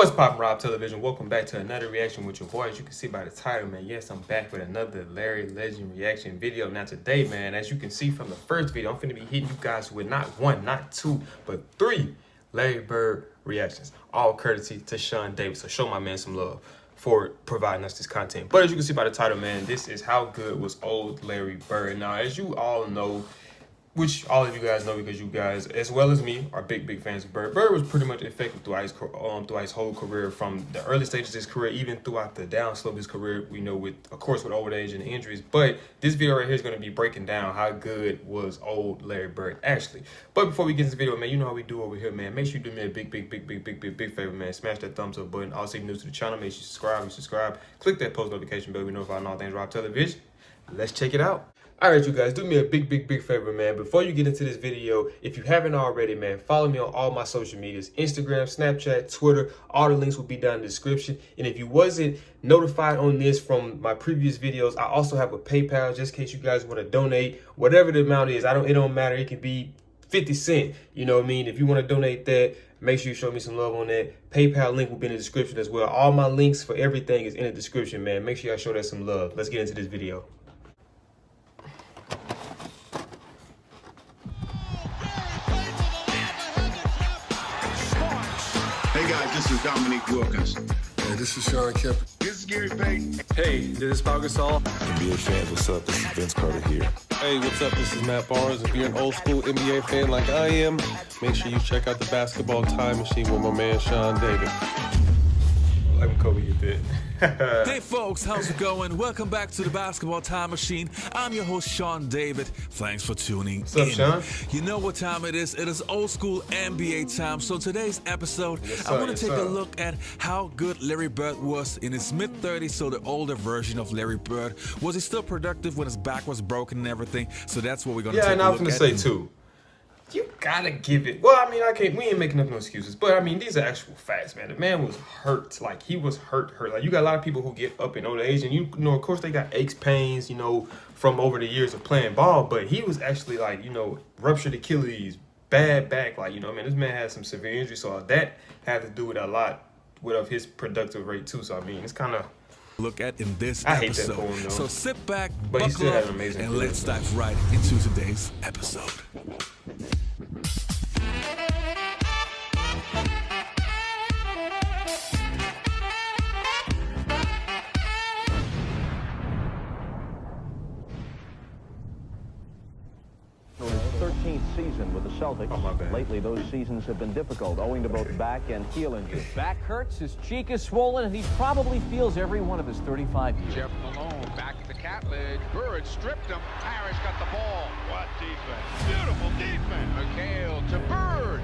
What's poppin', Rob Television? Welcome back to another reaction with your boy. As you can see by the title, man, yes, I'm back with another Larry Legend reaction video. Now today, man, as you can see from the first video, I'm finna be hitting you guys with not one, not two, but three Larry Bird reactions, all courtesy to Sean Davis. So show my man some love for providing us this content. But as you can see by the title, man, this is how good was old Larry Bird. Now, as you all know, which all of you guys know because you guys, as well as me, are big fans of Bird. Bird was pretty much effective throughout his whole career, from the early stages of his career, even throughout the downslope of his career, we know, with, of course, with old age and injuries. But this video right here is going to be breaking down how good was old Larry Bird, actually. But before we get into this video, man, you know how we do over here, man. Make sure you do me a big favor, man. Smash that thumbs up button. Also, if you're new to the channel, make sure you subscribe. Click that post notification bell. We notify on all things Rob Television. Let's check it out. All right, you guys, do me a big favor, man. Before you get into this video, if you haven't already, man, follow me on all my social medias, Instagram, Snapchat, Twitter. All the links will be down in the description. And if you wasn't notified on this from my previous videos, I also have a PayPal, just in case you guys want to donate. Whatever the amount is, it don't matter. It could be 50 cents. You know what I mean? If you want to donate that, make sure you show me some love on that. PayPal link will be in the description as well. All my links for everything is in the description, man. Make sure y'all show that some love. Let's get into this video. Hey guys, this is Dominique Wilkins. Hey, this is Sean Kemp. This is Gary Payton. Hey, this is Pau Gasol. NBA fans, what's up? This is Vince Carter here. Hey, what's up? This is Matt Barnes. If you're an old school NBA fan like I am, make sure you check out the Basketball Time Machine with my man Sean Davis. Let me Kobe get that. Hey folks, how's it going? Welcome back to the Basketball Time Machine. I'm your host, Sean David. Thanks for tuning What's up, in. Sean? You know what time it is. It is old school NBA time. So today's episode, Yes, I want to yes, take sir. a look at how good Larry Bird was in his mid-30s, so the older version of Larry Bird. Was he still productive when his back was broken and everything? So that's what we're going to take And a I look was at. gonna say too, you gotta give it. Well, I mean, we ain't making up no excuses, but I mean, these are actual facts, man. The man was hurt. Like, he was hurt. Like, you got a lot of people who get up in old age, and you know, of course, they got aches, pains, you know, from over the years of playing ball. But he was actually, like, you know, ruptured Achilles, bad back. Like, you know, man, this man had some severe injuries, so that had to do with a lot of his productive rate too. So I mean, it's kind of Look at in this I hate that episode. for him, though. So sit back, But he buckle still had up, an amazing and career, let's man. dive right into today's episode. His 13th season with the Celtics. Oh, my bad. Lately, those seasons have been difficult, owing to both back and heel injuries. Back hurts, his cheek is swollen, and he probably feels every one of his 35 years. Jeff Malone back at the Catledge. Bird stripped him. Parrish got the ball. What defense? Beautiful defense. McHale to Bird.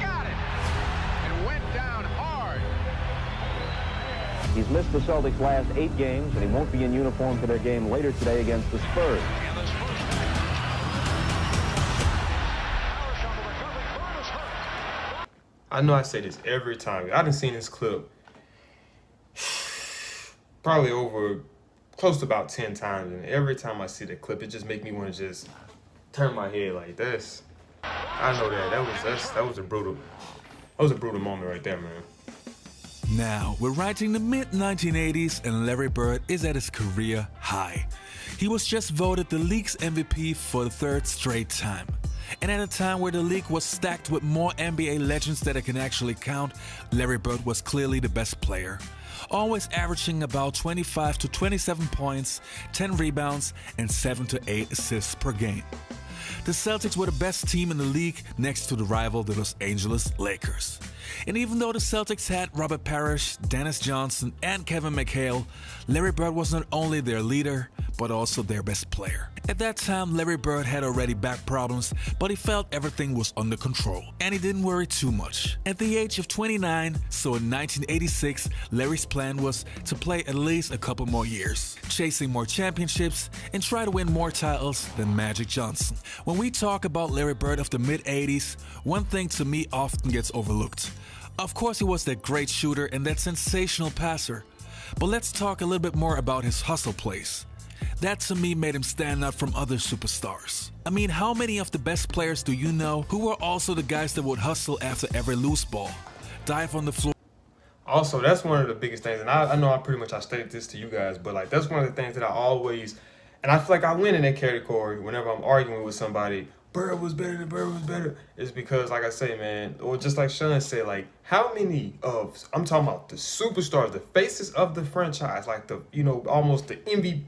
Got it. And went down hard. He's missed the Celtics' last 8 games, and he won't be in uniform for their game later today against the Spurs. And this first Parrish on the recovery. Bird is hurt. I know I say this every time. I done seen this clip probably over close to about 10 times, and every time I see the clip, it just make me want to just turn my head like this. I know that was a brutal moment right there, man. Now, we're writing the mid-1980s, and Larry Bird is at his career high. He was just voted the league's MVP for the 3rd straight time. And at a time where the league was stacked with more NBA legends that I can actually count, Larry Bird was clearly the best player. Always averaging about 25 to 27 points, 10 rebounds, and 7 to 8 assists per game. The Celtics were the best team in the league next to the rival, the Los Angeles Lakers. And even though the Celtics had Robert Parrish, Dennis Johnson, and Kevin McHale, Larry Bird was not only their leader, but also their best player. At that time, Larry Bird had already back problems, but he felt everything was under control, and he didn't worry too much. At the age of 29, so in 1986, Larry's plan was to play at least a couple more years, chasing more championships, and try to win more titles than Magic Johnson. When we talk about Larry Bird of the mid-80s, one thing to me often gets overlooked. Of course, he was that great shooter and that sensational passer. But let's talk a little bit more about his hustle plays. That to me made him stand out from other superstars. I mean, how many of the best players do you know who were also the guys that would hustle after every loose ball, dive on the floor? Also, that's one of the biggest things, and I know I stated this to you guys, but like that's one of the things that I always, and I feel like I win in that category whenever I'm arguing with somebody. Bird was better. It's because, like I say, man, or just like Sean said, like how many of, I'm talking about the superstars, the faces of the franchise, like the, almost the MVP,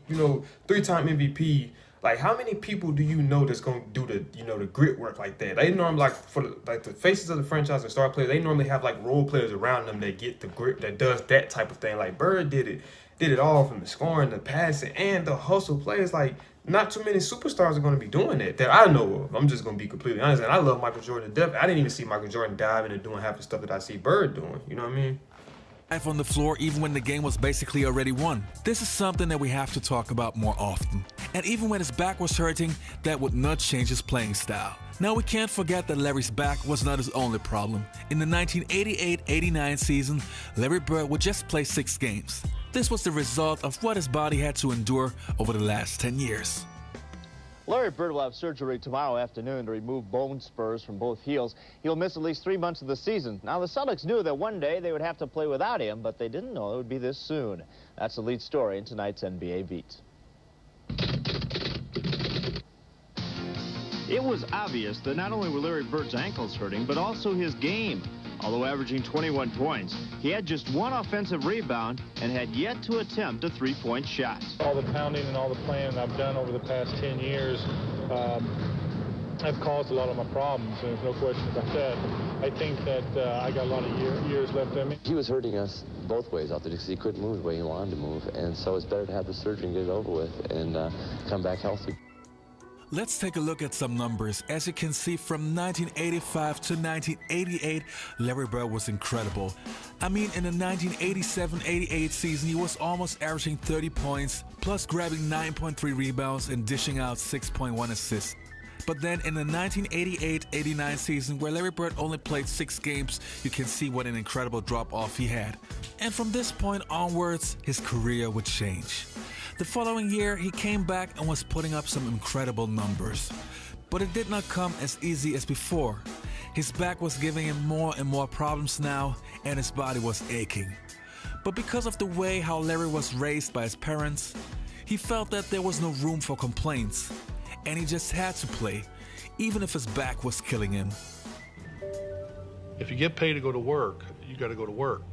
3-time MVP. Like how many people do you know that's gonna do the, the grit work like that? They normally the faces of the franchise and star players. They normally have like role players around them that get the grit, that does that type of thing. Like Bird did it all, from the scoring, the passing, and the hustle plays. Like not too many superstars are going to be doing that I know of. I'm just going to be completely honest. And I love Michael Jordan to death. I didn't even see Michael Jordan dive into doing half the stuff that I see Bird doing. You know what I mean? Life on the floor even when the game was basically already won. This is something that we have to talk about more often. And even when his back was hurting, that would not change his playing style. Now we can't forget that Larry's back was not his only problem. In the 1988-89 season, Larry Bird would just play 6 games. This was the result of what his body had to endure over the last 10 years. Larry Bird will have surgery tomorrow afternoon to remove bone spurs from both heels. He'll miss at least 3 months of the season. Now, the Celtics knew that one day they would have to play without him, but they didn't know it would be this soon. That's the lead story in tonight's NBA Beat. It was obvious that not only were Larry Bird's ankles hurting, but also his game. Although averaging 21 points, he had just 1 offensive rebound and had yet to attempt a 3-point shot. All the pounding and all the playing I've done over the past 10 years have caused a lot of my problems, and there's no question about that. I think that I got a lot of years left in me. He was hurting us both ways out there because he couldn't move the way he wanted to move, and so it's better to have the surgery and get it over with and come back healthy. Let's take a look at some numbers. As you can see, from 1985 to 1988, Larry Bird was incredible. I mean, in the 1987-88 season, he was almost averaging 30 points, plus grabbing 9.3 rebounds and dishing out 6.1 assists. But then in the 1988-89 season, where Larry Bird only played 6 games, you can see what an incredible drop-off he had. And from this point onwards, his career would change. The following year, he came back and was putting up some incredible numbers. But it did not come as easy as before. His back was giving him more and more problems now, and his body was aching. But because of the way how Larry was raised by his parents, he felt that there was no room for complaints, and he just had to play, even if his back was killing him. If you get paid to go to work, you got to go to work.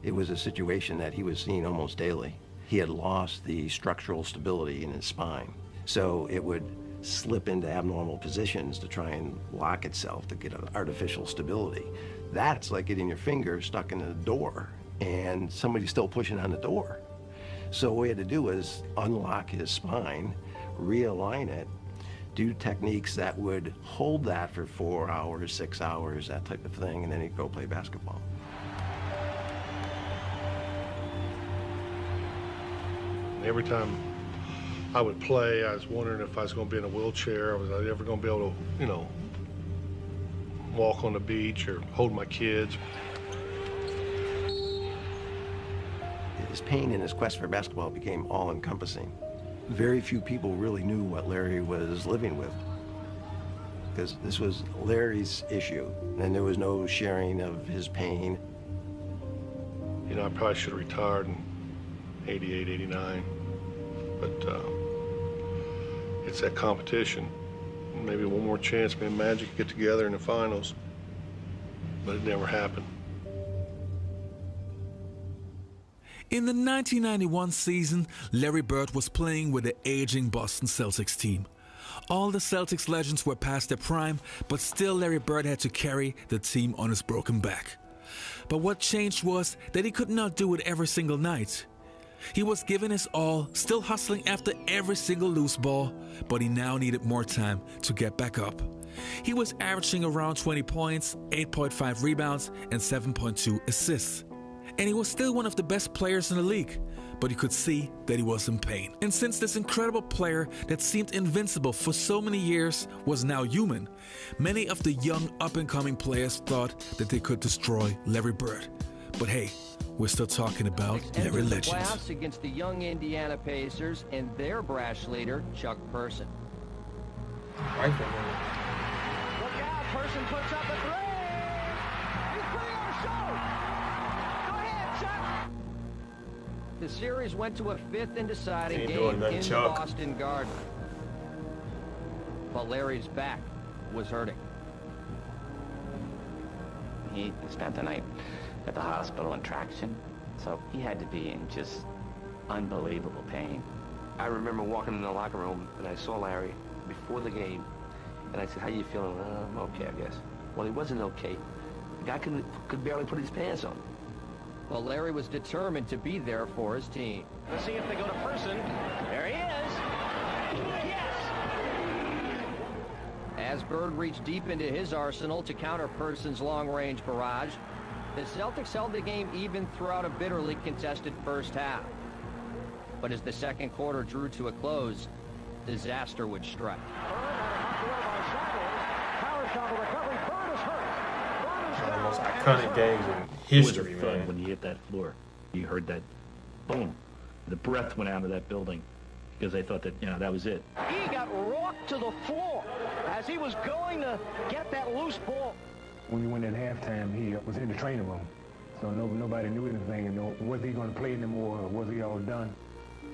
It was a situation that he was seeing almost daily. He had lost the structural stability in his spine, so it would slip into abnormal positions to try and lock itself to get an artificial stability. That's like getting your finger stuck in a door and somebody's still pushing on the door. So what we had to do was unlock his spine, realign it, do techniques that would hold that for 4 hours, 6 hours, that type of thing, and then he'd go play basketball. Every time I would play, I was wondering if I was going to be in a wheelchair. Was I ever going to be able to, walk on the beach or hold my kids? His pain and his quest for basketball became all-encompassing. Very few people really knew what Larry was living with, because this was Larry's issue, and there was no sharing of his pain. I probably should have retired in 88, 89, but it's that competition. Maybe one more chance, me and Magic get together in the finals, but it never happened. In the 1991 season, Larry Bird was playing with the aging Boston Celtics team. All the Celtics legends were past their prime, but still Larry Bird had to carry the team on his broken back. But what changed was that he could not do it every single night. He was giving his all, still hustling after every single loose ball, but he now needed more time to get back up. He was averaging around 20 points, 8.5 rebounds, and 7.2 assists. And he was still one of the best players in the league, but you could see that he was in pain. And since this incredible player that seemed invincible for so many years was now human, many of the young up-and-coming players thought that they could destroy Larry Bird. But hey, we're still talking about Larry Legend. Playoffs against the young Indiana Pacers and their brash leader, Chuck Person. Right there, man. Look out, Person puts up a three. He's putting on a show. Go ahead, The series went to a 5th and deciding Ain't game doing nothing, in the Chuck. Boston Garden. But Larry's back was hurting. He spent the night at the hospital in traction, so he had to be in just unbelievable pain. I remember walking in the locker room and I saw Larry before the game, and I said, "How you feeling?" "I'm okay, I guess." Well, he wasn't okay. The guy could barely put his pants on. Well, Larry was determined to be there for his team. Let's see if they go to Person. There he is. Yes! As Bird reached deep into his arsenal to counter Person's long-range barrage, the Celtics held the game even throughout a bitterly contested first half. But as the second quarter drew to a close, disaster would strike. One of the most iconic games in history, It was a thud man. when you hit that floor. You heard that boom. The breath went out of that building because they thought that, that was it. He got rocked to the floor as he was going to get that loose ball. When we went in halftime, he was in the training room. So nobody knew anything. And was he going to play anymore or was he all done?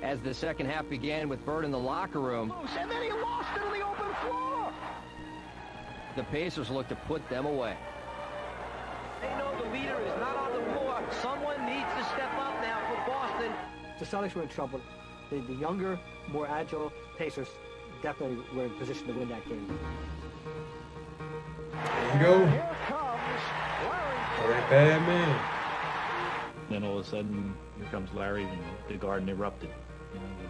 As the second half began with Bird in the locker room, And then he lost it on the open floor. the Pacers looked to put them away. They know the leader is not on the floor. Someone needs to step up now for Boston. The Celtics were in trouble. The younger, more agile Pacers definitely were in position to win that game. There you go. Here comes Larry. Oh, that bad man. Then all of a sudden, here comes Larry, and the garden erupted.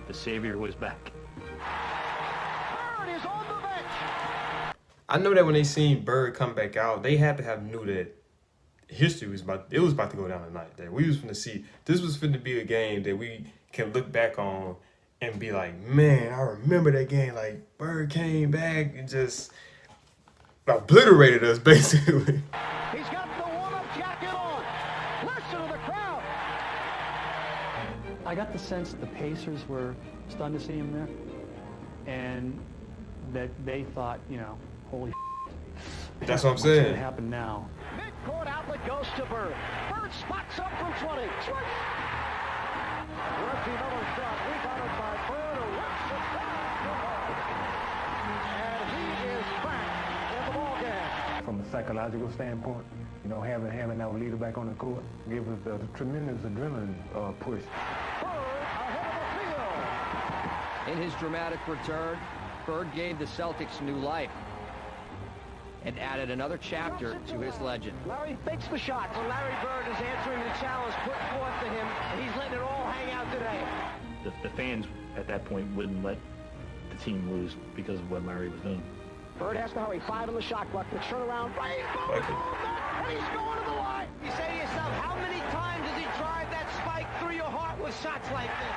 The savior was back. Bird is on the bench. I know that when they seen Bird come back out, they had to have knew that history was about to go down tonight. That we was finna see, this was finna be a game that we can look back on and be like, man, I remember that game. Like, Bird came back and just obliterated us, basically. He's got the warm-up jacket on. Listen to the crowd. I got the sense that the Pacers were stunned to see him there, and that they thought, holy That's what I'm what's saying. going to happen now? Midcourt outlet goes to Bird. Bird spots up from 20. Swing. Let's see another shot. Rebounded by Bird. Who rips it down. And he is back in the ballgame. From a psychological standpoint, having our leader back on the court gives us a tremendous adrenaline push. In his dramatic return, Bird gave the Celtics new life and added another chapter to his legend. Larry fakes the shot. So Larry Bird is answering the challenge put forth to him, and he's letting it all hang out today. The fans at that point wouldn't let the team lose because of what Larry was doing. Bird has to hurry. 5 on the shot clock. The turnaround. Right, and he's going to the line. You say to yourself, how many times does he drive that spike through your heart with shots like this?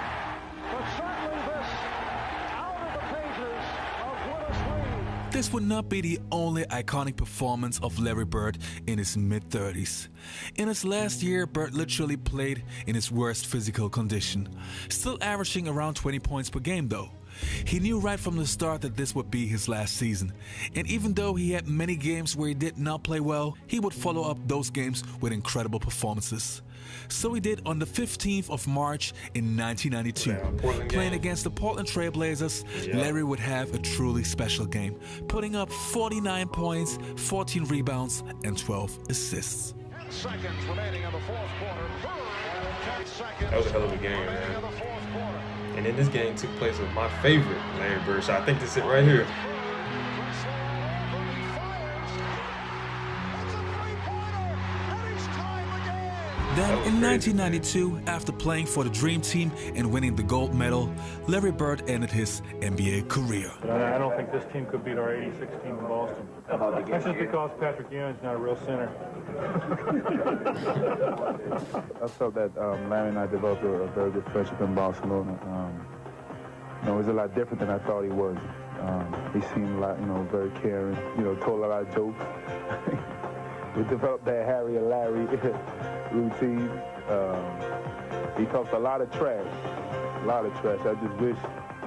But certainly this, out of the pages of Willis Reed. This would not be the only iconic performance of Larry Bird in his mid-30s. In his last year, Bird literally played in his worst physical condition, still averaging around 20 points per game though. He knew right from the start that this would be his last season, and even though he had many games where he did not play well, he would follow up those games with incredible performances. So he did on the 15th of March in 1992. Playing against the Portland Trail Blazers, Larry would have a truly special game, putting up 49 points, 14 rebounds, and 12 assists. 10 seconds remaining in the fourth quarter. 10 seconds. That was a hell of a game, man. And then this game took place with my favorite Larry Bird shot. I think this is it right here. Then in 1992, after playing for the Dream Team and winning the gold medal, Larry Bird ended his NBA career. I don't think this team could beat our 86 team in Boston. That's just because Patrick Ewing's not a real center. I felt that Larry and I developed a very good friendship in Barcelona. It was a lot different than I thought he was. He seemed a lot, very caring, told a lot of jokes. We developed that Harry and Larry routine. He talked a lot of trash, I just wish,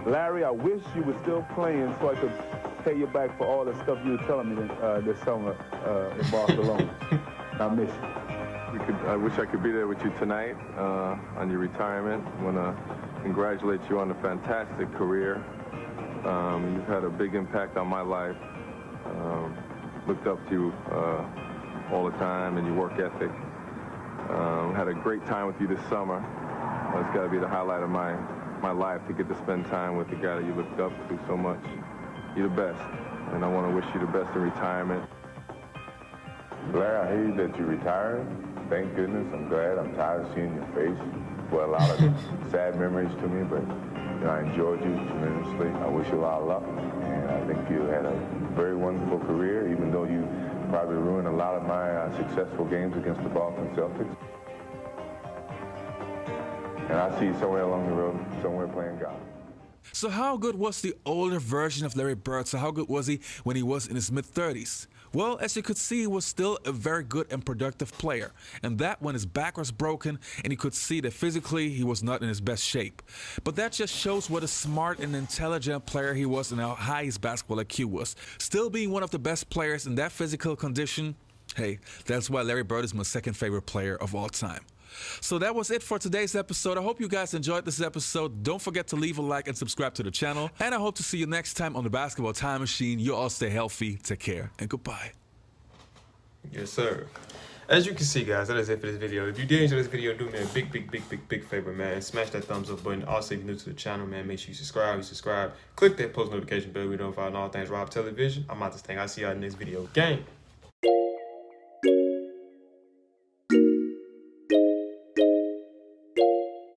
Larry, I wish you were still playing so I could pay you back for all the stuff you were telling me this summer in Barcelona. I miss you. wish I could be there with you tonight on your retirement. I want to congratulate you on a fantastic career. You've had a big impact on my life. Looked up to you all the time and your work ethic. Had a great time with you this summer. It's got to be the highlight of my life to get to spend time with the guy that you looked up to so much. You're the best, and I want to wish you the best in retirement. Larry, I hear that you're retiring. Thank goodness. I'm glad. I'm tired of seeing your face. Well, a lot of sad memories to me, but I enjoyed you tremendously. I wish you a lot of luck, and I think you had a very wonderful career, even though you probably ruined a lot of my successful games against the Boston Celtics. And I see you somewhere along the road, somewhere playing golf. So how good was the older version of Larry Bird? So how good was he when he was in his mid-30s? Well, as you could see, he was still a very good and productive player. And that when his back was broken and he could see that physically he was not in his best shape. But that just shows what a smart and intelligent player he was and how high his basketball IQ was. Still being one of the best players in that physical condition, hey, that's why Larry Bird is my second favorite player of all time. So that was it for today's episode. I hope you guys enjoyed this episode. Don't forget to leave a like and subscribe to the channel. And I hope to see you next time on the Basketball Time Machine. You all stay healthy, take care, and goodbye. Yes, sir. As you can see, guys, that is it for this video. If you did enjoy this video, do me a big favor, man. Smash that thumbs up button. Also, if you're new to the channel, man, make sure you subscribe. Click that post notification bell. We notify on all things Rob Television. I'm out this thing. I'll see y'all in the next video. Gang.